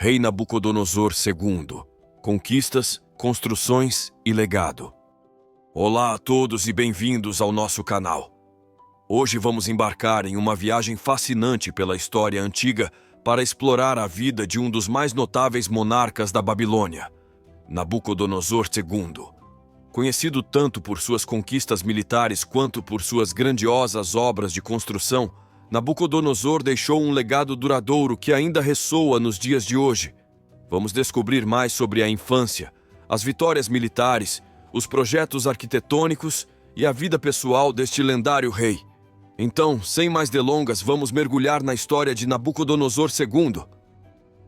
Rei Nabucodonosor II. Conquistas, construções e legado. Olá a todos e bem-vindos ao nosso canal. Hoje vamos embarcar em uma viagem fascinante pela história antiga para explorar a vida de um dos mais notáveis monarcas da Babilônia, Nabucodonosor II. Conhecido tanto por suas conquistas militares quanto por suas grandiosas obras de construção, Nabucodonosor deixou um legado duradouro que ainda ressoa nos dias de hoje. Vamos descobrir mais sobre a infância, as vitórias militares, os projetos arquitetônicos e a vida pessoal deste lendário rei. Então, sem mais delongas, vamos mergulhar na história de Nabucodonosor II.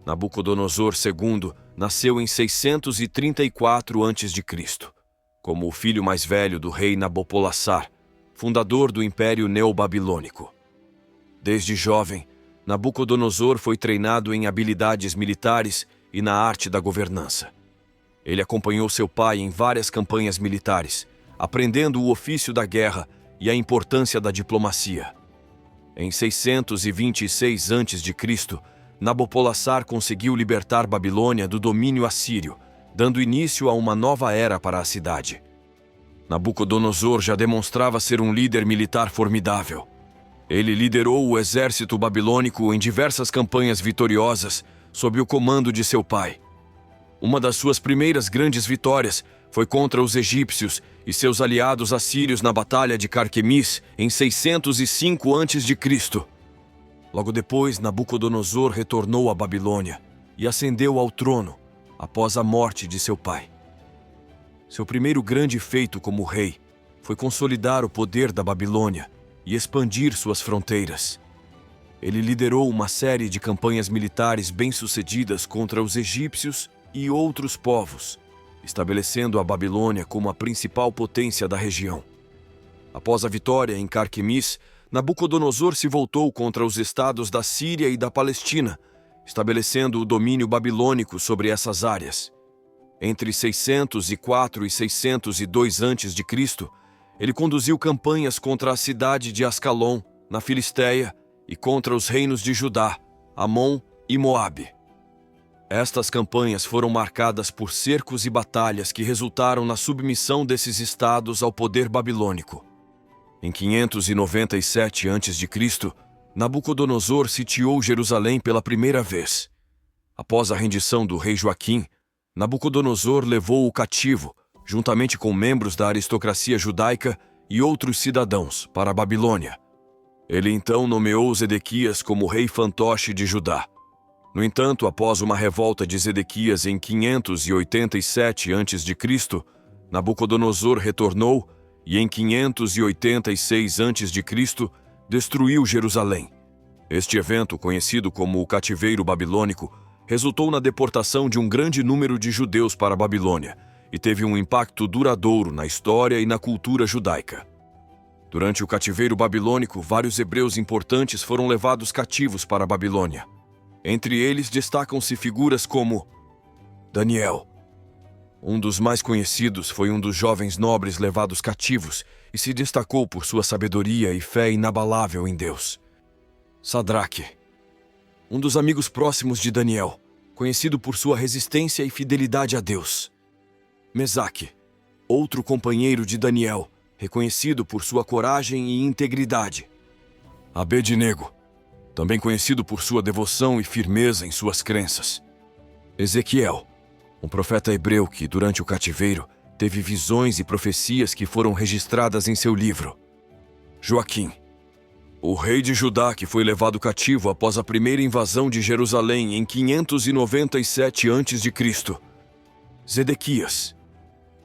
Nabucodonosor II nasceu em 634 a.C., como o filho mais velho do rei Nabopolassar, fundador do Império Neobabilônico. Desde jovem, Nabucodonosor foi treinado em habilidades militares e na arte da governança. Ele acompanhou seu pai em várias campanhas militares, aprendendo o ofício da guerra e a importância da diplomacia. Em 626 a.C., Nabopolassar conseguiu libertar Babilônia do domínio assírio, dando início a uma nova era para a cidade. Nabucodonosor já demonstrava ser um líder militar formidável. Ele liderou o exército babilônico em diversas campanhas vitoriosas sob o comando de seu pai. Uma das suas primeiras grandes vitórias foi contra os egípcios e seus aliados assírios na Batalha de Carquemis em 605 a.C. Logo depois, Nabucodonosor retornou à Babilônia e ascendeu ao trono após a morte de seu pai. Seu primeiro grande feito como rei foi consolidar o poder da Babilônia e expandir suas fronteiras. Ele liderou uma série de campanhas militares bem-sucedidas contra os egípcios e outros povos, estabelecendo a Babilônia como a principal potência da região. Após a vitória em Carquemis, Nabucodonosor se voltou contra os estados da Síria e da Palestina, estabelecendo o domínio babilônico sobre essas áreas. Entre 604 e 602 a.C., ele conduziu campanhas contra a cidade de Ascalon, na Filistéia, e contra os reinos de Judá, Amon e Moabe. Estas campanhas foram marcadas por cercos e batalhas que resultaram na submissão desses estados ao poder babilônico. Em 597 a.C., Nabucodonosor sitiou Jerusalém pela primeira vez. Após a rendição do rei Joaquim, Nabucodonosor levou o cativo, juntamente com membros da aristocracia judaica e outros cidadãos, para a Babilônia. Ele então nomeou Zedequias como rei fantoche de Judá. No entanto, após uma revolta de Zedequias em 587 a.C., Nabucodonosor retornou e em 586 a.C. destruiu Jerusalém. Este evento, conhecido como o Cativeiro Babilônico, resultou na deportação de um grande número de judeus para a Babilônia e teve um impacto duradouro na história e na cultura judaica. Durante o cativeiro babilônico, vários hebreus importantes foram levados cativos para a Babilônia. Entre eles destacam-se figuras como Daniel. Um dos mais conhecidos foi um dos jovens nobres levados cativos e se destacou por sua sabedoria e fé inabalável em Deus. Sadraque. Um dos amigos próximos de Daniel, conhecido por sua resistência e fidelidade a Deus. Mesaque. Outro companheiro de Daniel, reconhecido por sua coragem e integridade. Abednego, também conhecido por sua devoção e firmeza em suas crenças. Ezequiel, um profeta hebreu que, durante o cativeiro, teve visões e profecias que foram registradas em seu livro. Joaquim, o rei de Judá que foi levado cativo após a primeira invasão de Jerusalém em 597 a.C. Zedequias,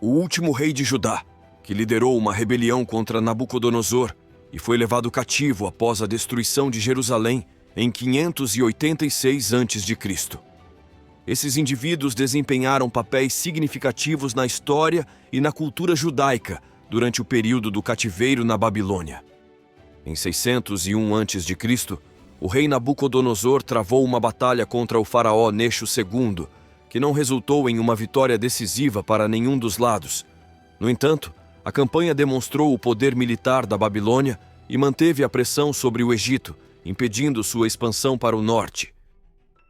o último rei de Judá, que liderou uma rebelião contra Nabucodonosor e foi levado cativo após a destruição de Jerusalém em 586 a.C. Esses indivíduos desempenharam papéis significativos na história e na cultura judaica durante o período do cativeiro na Babilônia. Em 601 a.C., o rei Nabucodonosor travou uma batalha contra o faraó Nexo II, que não resultou em uma vitória decisiva para nenhum dos lados. No entanto, a campanha demonstrou o poder militar da Babilônia e manteve a pressão sobre o Egito, impedindo sua expansão para o norte.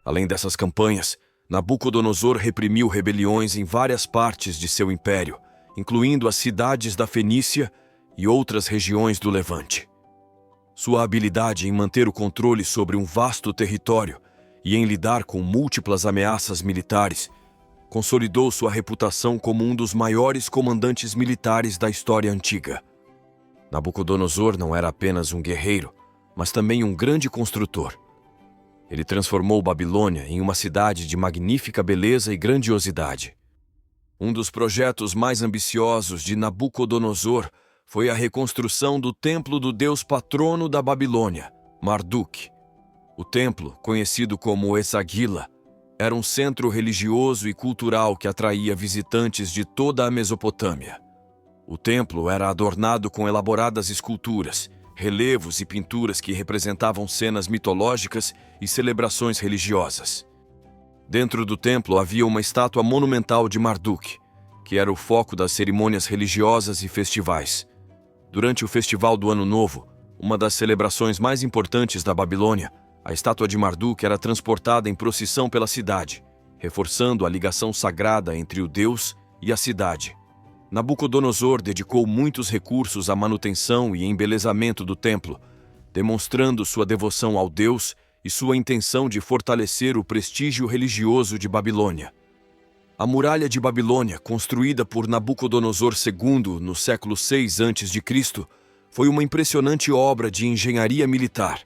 Além dessas campanhas, Nabucodonosor reprimiu rebeliões em várias partes de seu império, incluindo as cidades da Fenícia e outras regiões do Levante. Sua habilidade em manter o controle sobre um vasto território e em lidar com múltiplas ameaças militares consolidou sua reputação como um dos maiores comandantes militares da história antiga. Nabucodonosor não era apenas um guerreiro, mas também um grande construtor. Ele transformou Babilônia em uma cidade de magnífica beleza e grandiosidade. Um dos projetos mais ambiciosos de Nabucodonosor foi a reconstrução do templo do deus patrono da Babilônia, Marduk. O templo, conhecido como Esagila, era um centro religioso e cultural que atraía visitantes de toda a Mesopotâmia. O templo era adornado com elaboradas esculturas, relevos e pinturas que representavam cenas mitológicas e celebrações religiosas. Dentro do templo havia uma estátua monumental de Marduk, que era o foco das cerimônias religiosas e festivais. Durante o Festival do Ano Novo, uma das celebrações mais importantes da Babilônia, a estátua de Marduk era transportada em procissão pela cidade, reforçando a ligação sagrada entre o deus e a cidade. Nabucodonosor dedicou muitos recursos à manutenção e embelezamento do templo, demonstrando sua devoção ao deus e sua intenção de fortalecer o prestígio religioso de Babilônia. A muralha de Babilônia, construída por Nabucodonosor II no século VI a.C., foi uma impressionante obra de engenharia militar.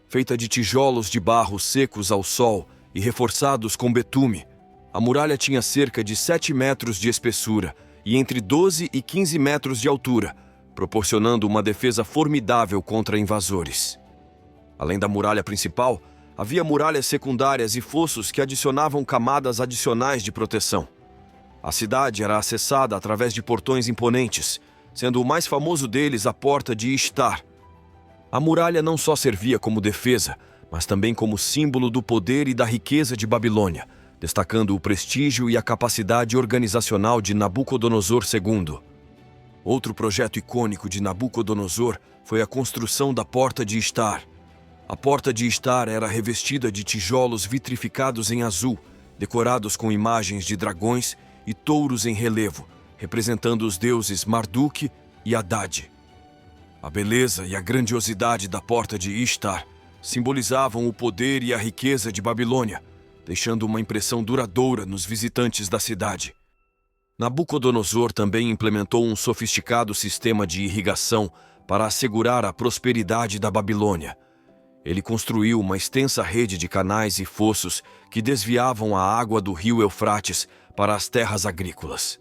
Feita de tijolos de barro secos ao sol e reforçados com betume, a muralha tinha cerca de 7 metros de espessura e entre 12 e 15 metros de altura, proporcionando uma defesa formidável contra invasores. Além da muralha principal, havia muralhas secundárias e fossos que adicionavam camadas adicionais de proteção. A cidade era acessada através de portões imponentes, sendo o mais famoso deles a Porta de Ishtar. A muralha não só servia como defesa, mas também como símbolo do poder e da riqueza de Babilônia, destacando o prestígio e a capacidade organizacional de Nabucodonosor II. Outro projeto icônico de Nabucodonosor foi a construção da Porta de Ishtar. A Porta de Ishtar era revestida de tijolos vitrificados em azul, decorados com imagens de dragões e touros em relevo, representando os deuses Marduk e Haddad. A beleza e a grandiosidade da Porta de Ishtar simbolizavam o poder e a riqueza de Babilônia, deixando uma impressão duradoura nos visitantes da cidade. Nabucodonosor também implementou um sofisticado sistema de irrigação para assegurar a prosperidade da Babilônia. Ele construiu uma extensa rede de canais e fossos que desviavam a água do rio Eufrates para as terras agrícolas.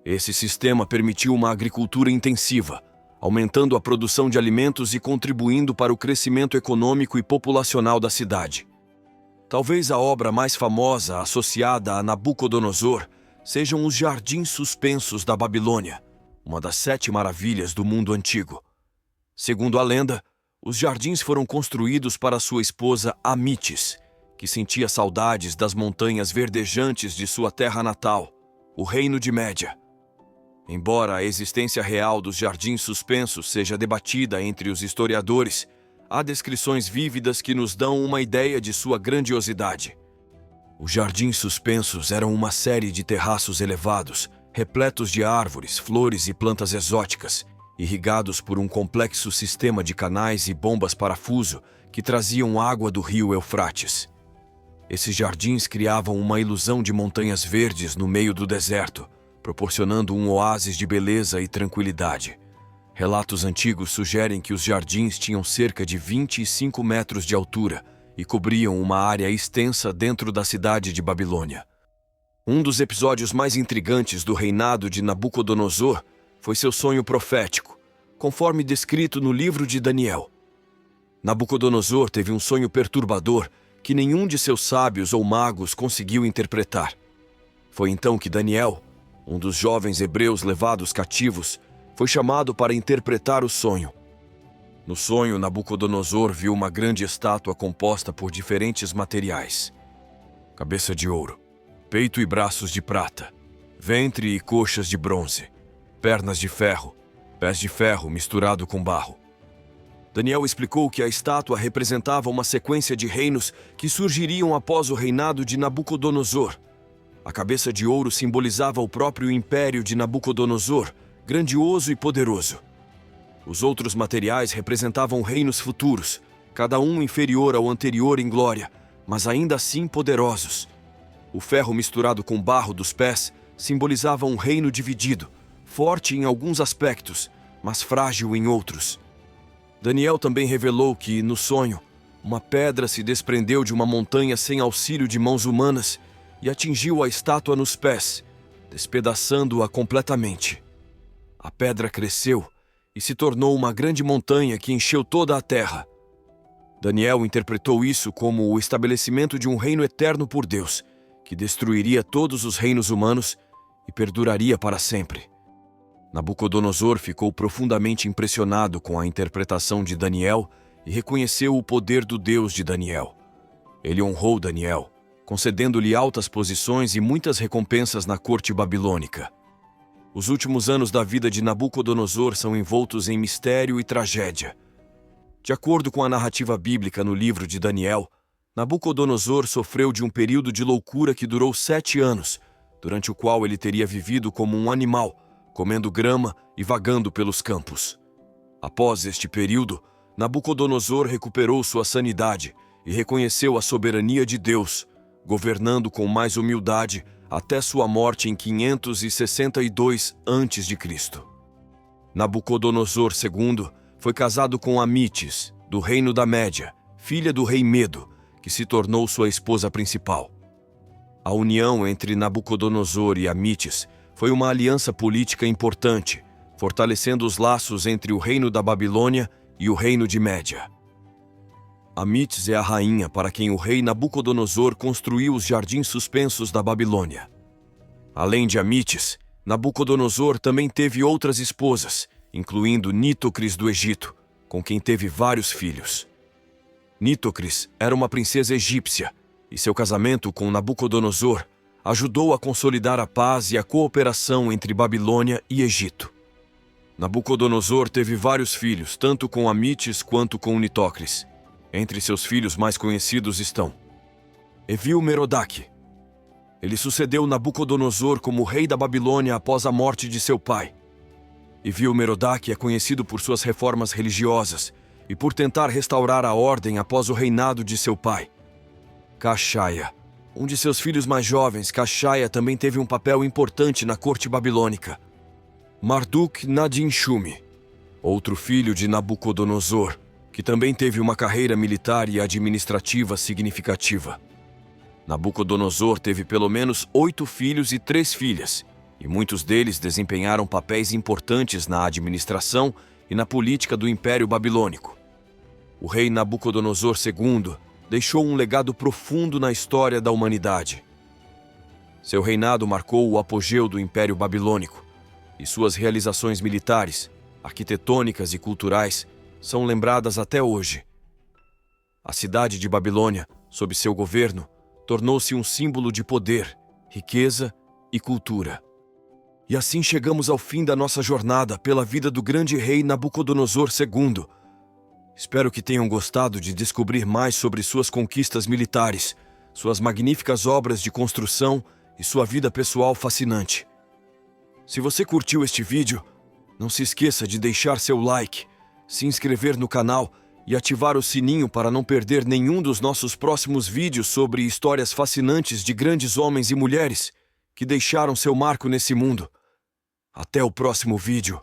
Esse sistema permitiu uma agricultura intensiva, aumentando a produção de alimentos e contribuindo para o crescimento econômico e populacional da cidade. Talvez a obra mais famosa associada a Nabucodonosor sejam os Jardins Suspensos da Babilônia, uma das 7 maravilhas do mundo antigo. Segundo a lenda, os jardins foram construídos para sua esposa Amites, que sentia saudades das montanhas verdejantes de sua terra natal, o Reino de Média. Embora a existência real dos Jardins Suspensos seja debatida entre os historiadores, há descrições vívidas que nos dão uma ideia de sua grandiosidade. Os Jardins Suspensos eram uma série de terraços elevados, repletos de árvores, flores e plantas exóticas, irrigados por um complexo sistema de canais e bombas parafuso que traziam água do rio Eufrates. Esses jardins criavam uma ilusão de montanhas verdes no meio do deserto, proporcionando um oásis de beleza e tranquilidade. Relatos antigos sugerem que os jardins tinham cerca de 25 metros de altura e cobriam uma área extensa dentro da cidade de Babilônia. Um dos episódios mais intrigantes do reinado de Nabucodonosor foi seu sonho profético, conforme descrito no livro de Daniel. Nabucodonosor teve um sonho perturbador que nenhum de seus sábios ou magos conseguiu interpretar. Foi então que Daniel, um dos jovens hebreus levados cativos, foi chamado para interpretar o sonho. No sonho, Nabucodonosor viu uma grande estátua composta por diferentes materiais: cabeça de ouro, peito e braços de prata, ventre e coxas de bronze, pernas de ferro, pés de ferro misturado com barro. Daniel explicou que a estátua representava uma sequência de reinos que surgiriam após o reinado de Nabucodonosor. A cabeça de ouro simbolizava o próprio império de Nabucodonosor, grandioso e poderoso. Os outros materiais representavam reinos futuros, cada um inferior ao anterior em glória, mas ainda assim poderosos. O ferro misturado com barro dos pés simbolizava um reino dividido, forte em alguns aspectos, mas frágil em outros. Daniel também revelou que, no sonho, uma pedra se desprendeu de uma montanha sem auxílio de mãos humanas e atingiu a estátua nos pés, despedaçando-a completamente. A pedra cresceu e se tornou uma grande montanha que encheu toda a terra. Daniel interpretou isso como o estabelecimento de um reino eterno por Deus, que destruiria todos os reinos humanos e perduraria para sempre. Nabucodonosor ficou profundamente impressionado com a interpretação de Daniel e reconheceu o poder do Deus de Daniel. Ele honrou Daniel, concedendo-lhe altas posições e muitas recompensas na corte babilônica. Os últimos anos da vida de Nabucodonosor são envoltos em mistério e tragédia. De acordo com a narrativa bíblica no livro de Daniel, Nabucodonosor sofreu de um período de loucura que durou 7 anos, durante o qual ele teria vivido como um animal, comendo grama e vagando pelos campos. Após este período, Nabucodonosor recuperou sua sanidade e reconheceu a soberania de Deus, governando com mais humildade até sua morte em 562 a.C. Nabucodonosor II foi casado com Amites, do Reino da Média, filha do rei Medo, que se tornou sua esposa principal. A união entre Nabucodonosor e Amites foi uma aliança política importante, fortalecendo os laços entre o reino da Babilônia e o reino de Média. Amites é a rainha para quem o rei Nabucodonosor construiu os jardins suspensos da Babilônia. Além de Amites, Nabucodonosor também teve outras esposas, incluindo Nitocris do Egito, com quem teve vários filhos. Nitocris era uma princesa egípcia, e seu casamento com Nabucodonosor ajudou a consolidar a paz e a cooperação entre Babilônia e Egito. Nabucodonosor teve vários filhos, tanto com Amites quanto com Nitocris. Entre seus filhos mais conhecidos estão Evil-Merodach. Ele sucedeu Nabucodonosor como rei da Babilônia após a morte de seu pai. Evil-Merodach é conhecido por suas reformas religiosas e por tentar restaurar a ordem após o reinado de seu pai. Caxaia. Um de seus filhos mais jovens, Caxaia, também teve um papel importante na corte babilônica. Marduk-Nadin-Shumi, outro filho de Nabucodonosor, que também teve uma carreira militar e administrativa significativa. Nabucodonosor teve pelo menos 8 filhos e 3 filhas, e muitos deles desempenharam papéis importantes na administração e na política do Império Babilônico. O rei Nabucodonosor II deixou um legado profundo na história da humanidade. Seu reinado marcou o apogeu do Império Babilônico, e suas realizações militares, arquitetônicas e culturais são lembradas até hoje. A cidade de Babilônia, sob seu governo, tornou-se um símbolo de poder, riqueza e cultura. E assim chegamos ao fim da nossa jornada pela vida do grande rei Nabucodonosor II. Espero que tenham gostado de descobrir mais sobre suas conquistas militares, suas magníficas obras de construção e sua vida pessoal fascinante. Se você curtiu este vídeo, não se esqueça de deixar seu like, se inscrever no canal e ativar o sininho para não perder nenhum dos nossos próximos vídeos sobre histórias fascinantes de grandes homens e mulheres que deixaram seu marco nesse mundo. Até o próximo vídeo.